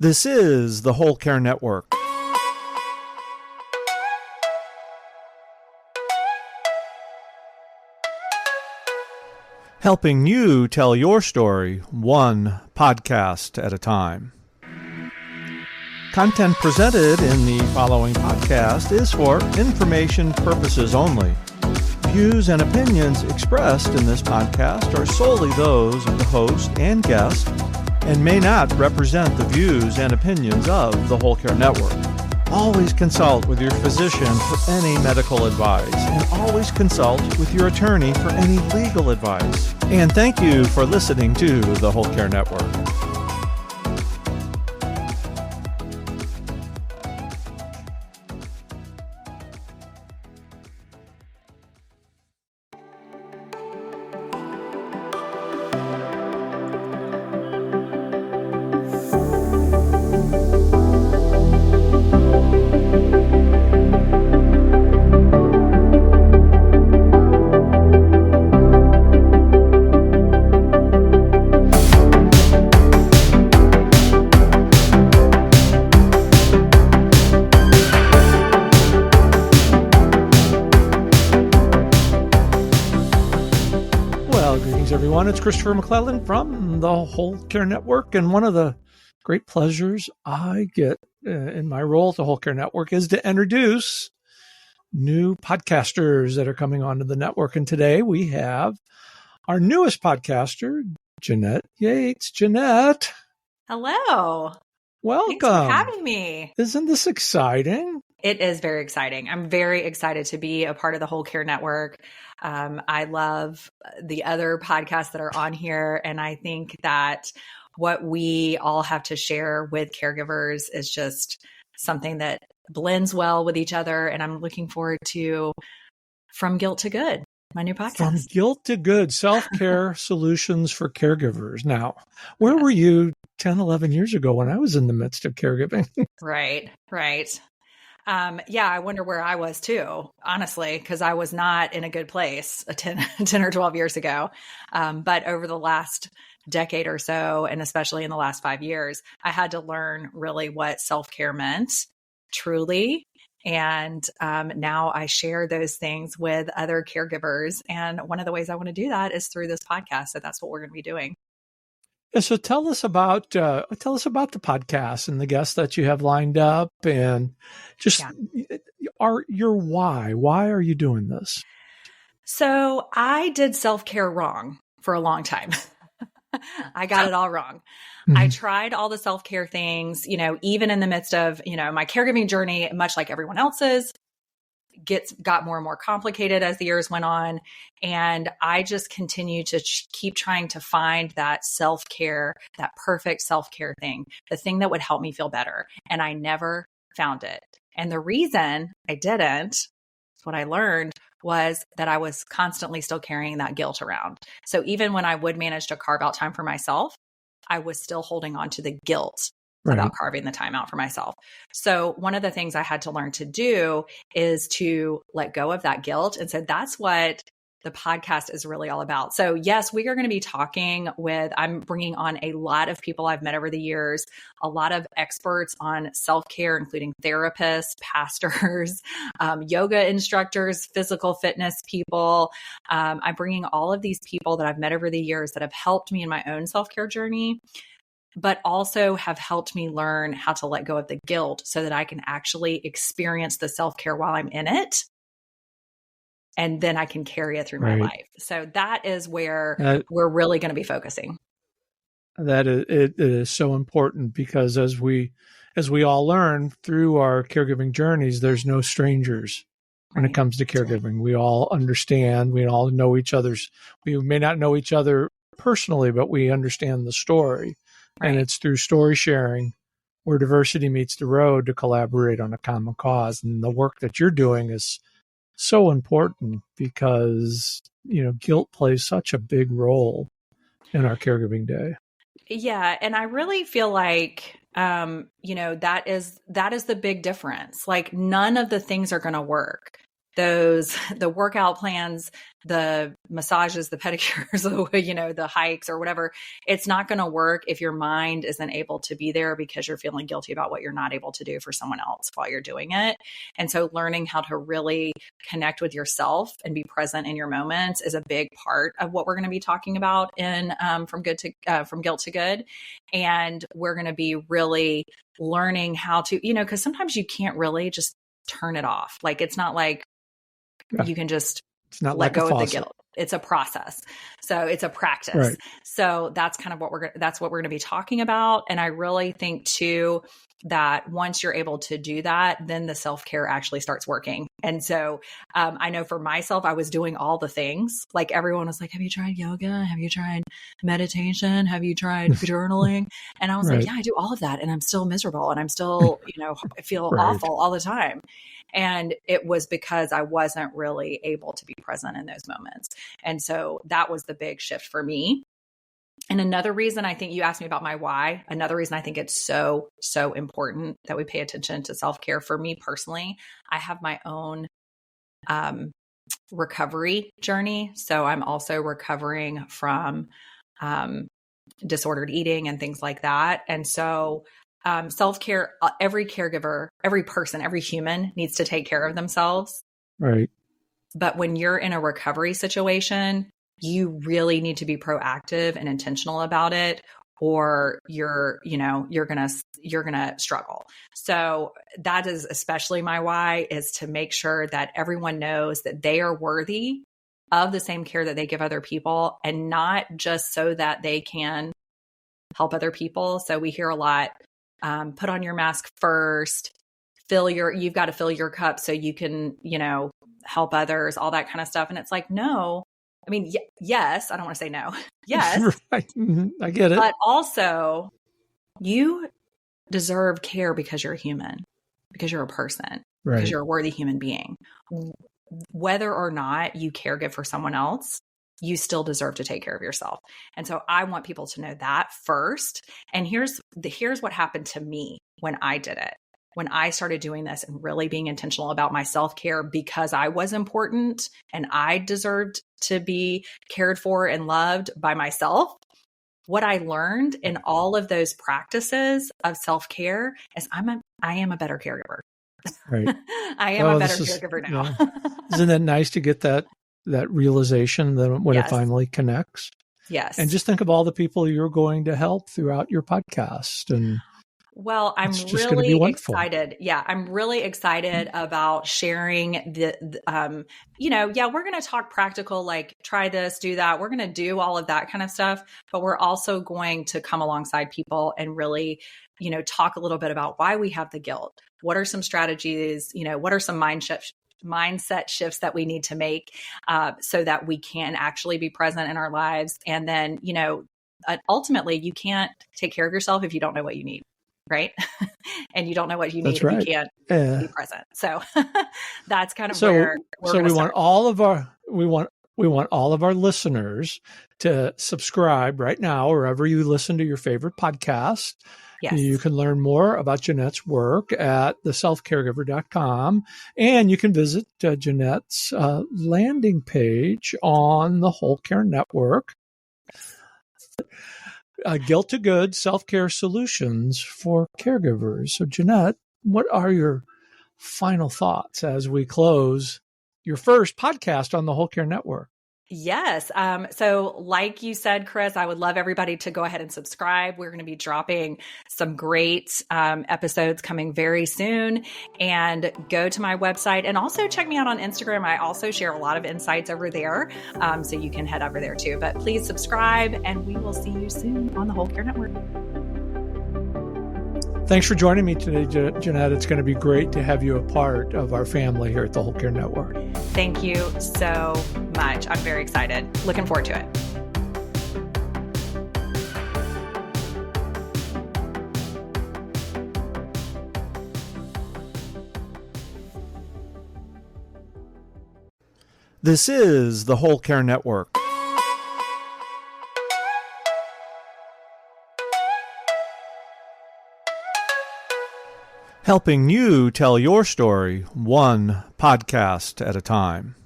This is the Whole Care Network. Helping you tell your story one podcast at a time. Content presented in the following podcast is for information purposes only. Views and opinions expressed in this podcast are solely those of the host and guest and may not represent the views and opinions of the Whole Care Network. Always consult with your physician for any medical advice, and always consult with your attorney for any legal advice. And thank you for listening to the Whole Care Network. It's Christopher McClellan from the Whole Care Network, and one of the great pleasures I get in my role at the Whole Care Network is to introduce new podcasters that are coming onto the network. And today we have our newest podcaster, Jeanette Yates. Jeanette. Hello. Welcome. Thanks for having me. Isn't this exciting? It is very exciting. I'm very excited to be a part of the Whole Care Network. I love the other podcasts that are on here. And I think that what we all have to share with caregivers is just something that blends well with each other. And I'm looking forward to From Guilt to Good, my new podcast. From Guilt to Good, self-care solutions for caregivers. Now, where were you 10, 11 years ago when I was in the midst of caregiving? Right. I wonder where I was too, honestly, because I was not in a good place 10 or 12 years ago. But over the last decade or so, and especially in the last 5 years, I had to learn really what self-care meant truly. And now I share those things with other caregivers. And one of the ways I want to do that is through this podcast. So that's what we're going to be doing. Yeah, so tell us about the podcast and the guests that you have lined up, and just your why. Why are you doing this? So I did self-care wrong for a long time. I got it all wrong. Mm-hmm. I tried all the self-care things, even in the midst of, my caregiving journey, much like everyone else's, got more and more complicated as the years went on. And I just continued to keep trying to find that self-care, that perfect self-care thing, the thing that would help me feel better. And I never found it. And the reason I didn't, what I learned was that I was constantly still carrying that guilt around. So even when I would manage to carve out time for myself, I was still holding on to the guilt about carving the time out for myself. So one of the things I had to learn to do is to let go of that guilt. And so that's what the podcast is really all about. So yes, we are going to be I'm bringing on a lot of people I've met over the years, a lot of experts on self-care, including therapists, pastors, yoga instructors, physical fitness people. I'm bringing all of these people that I've met over the years that have helped me in my own self-care journey, but also have helped me learn how to let go of the guilt so that I can actually experience the self-care while I'm in it. And then I can carry it through my life. So that is where we're really going to be focusing. That it is so important, because as we all learn through our caregiving journeys, there's no strangers when it comes to caregiving. We all understand. We all know each other's. We may not know each other personally, but we understand the story. And it's through story sharing where diversity meets the road to collaborate on a common cause. And the work that you're doing is so important because, guilt plays such a big role in our caregiving day. Yeah. And I really feel like, that is the big difference. Like none of the things are going to work the workout plans, the massages, the pedicures, the hikes or whatever, it's not going to work if your mind isn't able to be there because you're feeling guilty about what you're not able to do for someone else while you're doing it. And so learning how to really connect with yourself and be present in your moments is a big part of what we're going to be talking about in from guilt to good. And we're going to be really learning how to, because sometimes you can't really just turn it off. Like, it's not like you can just let like go of the guilt. It's a process. So it's a practice. Right. So that's kind of what we're going to be talking about. And I really think too, that once you're able to do that, then the self-care actually starts working. And so I know for myself, I was doing all the things. Like, everyone was like, have you tried yoga? Have you tried meditation? Have you tried journaling? And I was like, yeah, I do all of that. And I'm still miserable. And I'm still, I feel awful all the time. And it was because I wasn't really able to be present in those moments. And so that was the big shift for me. And another reason, I think you asked me about my why, another reason I think it's so, so important that we pay attention to self-care. For me personally, I have my own recovery journey. So I'm also recovering from disordered eating and things like that. And so self-care, every caregiver, every person, every human needs to take care of themselves. Right. But when you're in a recovery situation, you really need to be proactive and intentional about it, or you're going to struggle. So that is especially my why, is to make sure that everyone knows that they are worthy of the same care that they give other people, and not just so that they can help other people. So we hear a lot, put on your mask first, you've got to fill your cup so you can, help others, all that kind of stuff. And it's like, no, I mean, yes, I don't want to say no. Yes. Right. Mm-hmm. I get it. But also, you deserve care because you're a human, because you're a person, because you're a worthy human being. Whether or not you caregive for someone else, you still deserve to take care of yourself. And so I want people to know that first. And here's what happened to me when I did it. When I started doing this and really being intentional about my self-care, because I was important and I deserved to be cared for and loved by myself, what I learned in all of those practices of self-care is I am a better caregiver. Right. I am a better caregiver now. Yeah. Isn't that nice to get that realization that when it finally connects? Yes. And just think of all the people you're going to help throughout your podcast. And well, I'm really excited. Yeah, I'm really excited about sharing we're going to talk practical, like try this, do that. We're going to do all of that kind of stuff, but we're also going to come alongside people and really, talk a little bit about why we have the guilt. What are some strategies? What are some mindset shifts that we need to make so that we can actually be present in our lives? And then, ultimately, you can't take care of yourself if you don't know what you need. Right. And you don't know what you need if you can't be present. So that's kind of where we want all of our listeners to subscribe right now, wherever you listen to your favorite podcast. Yes. You can learn more about Jeanette's work at theselfcaregiver.com, and you can visit Jeanette's landing page on the Whole Care Network. Guilt to Good self-care solutions for caregivers. So, Jeanette, what are your final thoughts as we close your first podcast on the Whole Care Network? Yes. So like you said, Chris, I would love everybody to go ahead and subscribe. We're going to be dropping some great episodes coming very soon, and go to my website and also check me out on Instagram. I also share a lot of insights over there. So you can head over there too, but please subscribe, and we will see you soon on the Whole Care Network. Thanks for joining me today, Jeanette. It's going to be great to have you a part of our family here at the Whole Care Network. Thank you so much. I'm very excited. Looking forward to it. This is the Whole Care Network. helping you tell your story one podcast at a time.